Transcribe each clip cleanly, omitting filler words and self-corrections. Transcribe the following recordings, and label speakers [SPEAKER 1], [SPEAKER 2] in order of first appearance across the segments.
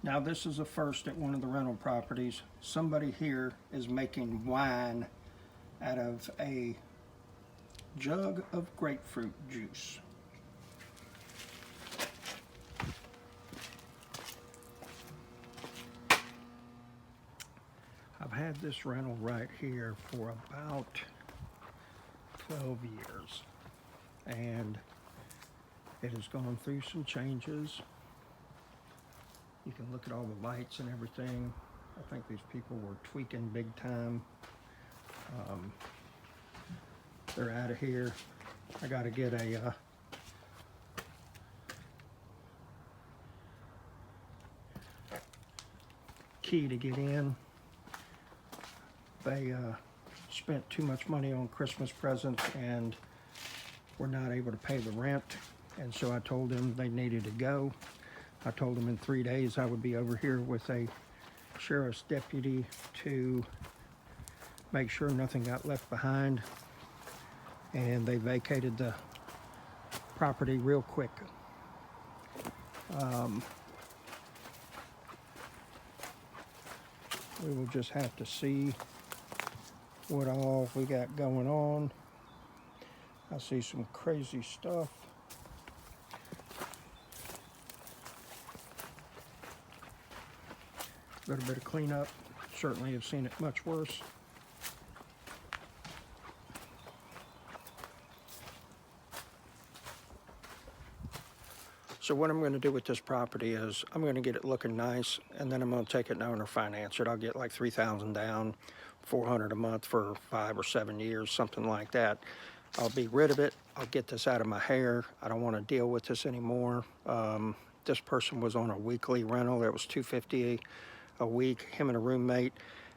[SPEAKER 1] Now this is a first at one of the rental properties. Somebody here is making wine out of a jug of grapefruit juice. I've had this rental right here for about 12 years, and it has gone through some changes. You can look at all the lights and everything. I think these people were tweaking big time. They're out of here. I got to get a key to get in. They spent too much money on Christmas presents and were not able to pay the rent, and so I told them they needed to go. I told them in 3 days I would be over here with a sheriff's deputy to make sure nothing got left behind, and they vacated the property real quick. We will just have to see what all we got going on. I see some crazy stuff. A little bit of cleanup. Certainly have seen it much worse. So what I'm going to do with this property is I'm going to get it looking nice, and then I'm going to take it and owner finance it. I'll get like $3,000 down, $400 a month for 5 or 7 years, something like that. I'll be rid of it. I'll get this out of my hair. I don't want to deal with this anymore. This person was on a weekly rental. It was $250 a week, him and a roommate,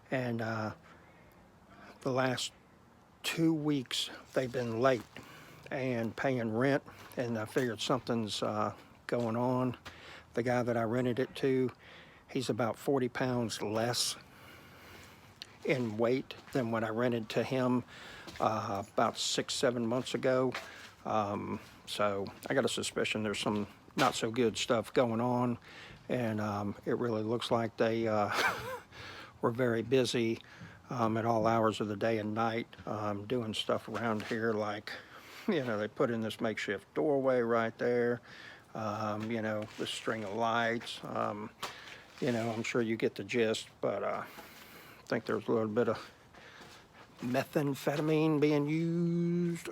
[SPEAKER 1] and the last 2 weeks they've been late and paying rent, and I figured something's going on. The guy that I rented it to, he's about 40 pounds less in weight than when I rented to him about 6-7 months ago. So I got a suspicion there's some not so good stuff going on, and it really looks like they were very busy at all hours of the day and night doing stuff around here, like, you know, they put in this makeshift doorway right there, you know, the string of lights, you know, I'm sure you get the gist, but I think there's a little bit of methamphetamine being used.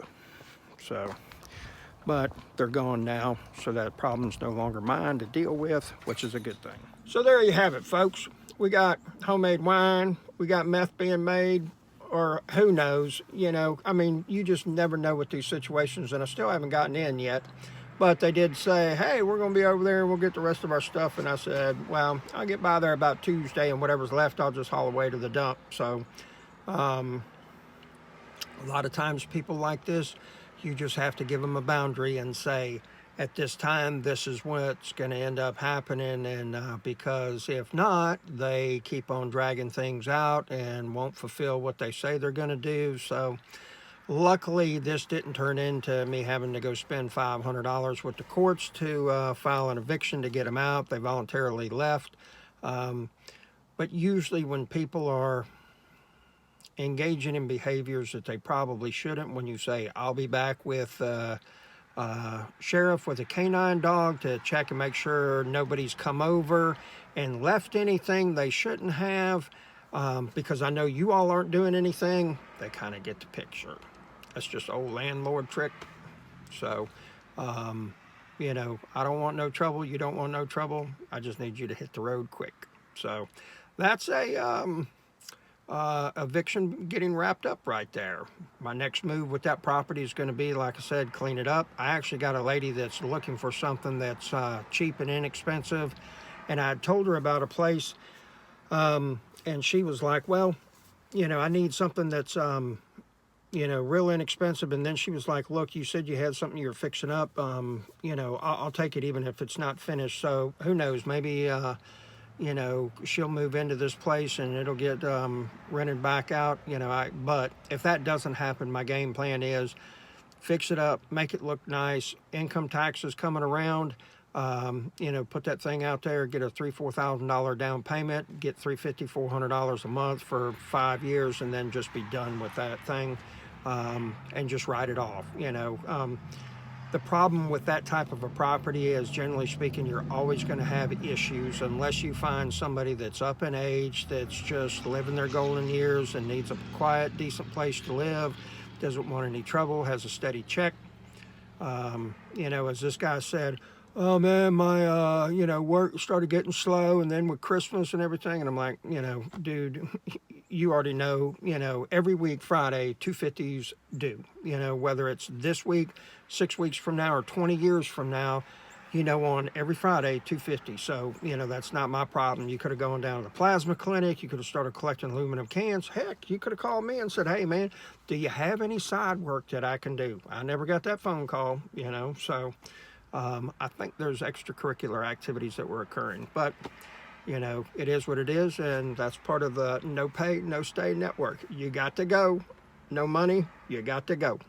[SPEAKER 1] So, but they're gone now, so that problem's no longer mine to deal with, which is a good thing. So there you have it, folks. We got homemade wine, we got meth being made, or who knows, you know, I mean, you just never know with these situations, and I still haven't gotten in yet. But they did say, hey, we're going to be over there and we'll get the rest of our stuff. And I said, well, I'll get by there about Tuesday, and whatever's left, I'll just haul away to the dump. So a lot of times people like this, you just have to give them a boundary and say, at this time, this is what's going to end up happening. And because if not, they keep on dragging things out and won't fulfill what they say they're going to do. So luckily, this didn't turn into me having to go spend $500 with the courts to file an eviction to get them out. They voluntarily left. But usually when people are engaging in behaviors that they probably shouldn't, when you say, I'll be back with sheriff with a canine dog to check and make sure nobody's come over and left anything they shouldn't have, because I know you all aren't doing anything, they kind of get the picture. That's just old landlord trick. So, you know, I don't want no trouble. You don't want no trouble. I just need you to hit the road quick. So that's a eviction getting wrapped up right there. My next move with that property is going to be, like I said, clean it up. I actually got a lady that's looking for something that's cheap and inexpensive, and I told her about a place, and she was like, well, you know, I need something that's you know, real inexpensive. And then she was like, look, you said you had something you're fixing up, you know, I'll take it even if it's not finished. So who knows, maybe you know, she'll move into this place and it'll get rented back out, you know. But if that doesn't happen, my game plan is fix it up, make it look nice. Income taxes coming around, You know, put that thing out there, get a $3,000-4,000 down payment, get $350, $400 a month for 5 years, and then just be done with that thing, and just write it off. You know, the problem with that type of a property is, generally speaking, you're always going to have issues unless you find somebody that's up in age, that's just living their golden years and needs a quiet, decent place to live, doesn't want any trouble, has a steady check. You know, as this guy said, oh man, my you know, work started getting slow, and then with Christmas and everything, and I'm like, you know, dude, you already know, you know, every week Friday 250s due. You know, whether it's this week, 6 weeks from now, or 20 years from now, you know, on every Friday 250. So, you know, that's not my problem. You could have gone down to the plasma clinic, you could have started collecting aluminum cans. Heck, you could have called me and said, hey man, do you have any side work that I can do? I never got that phone call, you know. So I think there's extracurricular activities that were occurring, but you know, it is what it is, and that's part of the no pay, no stay network. You got to go. No money, you got to go.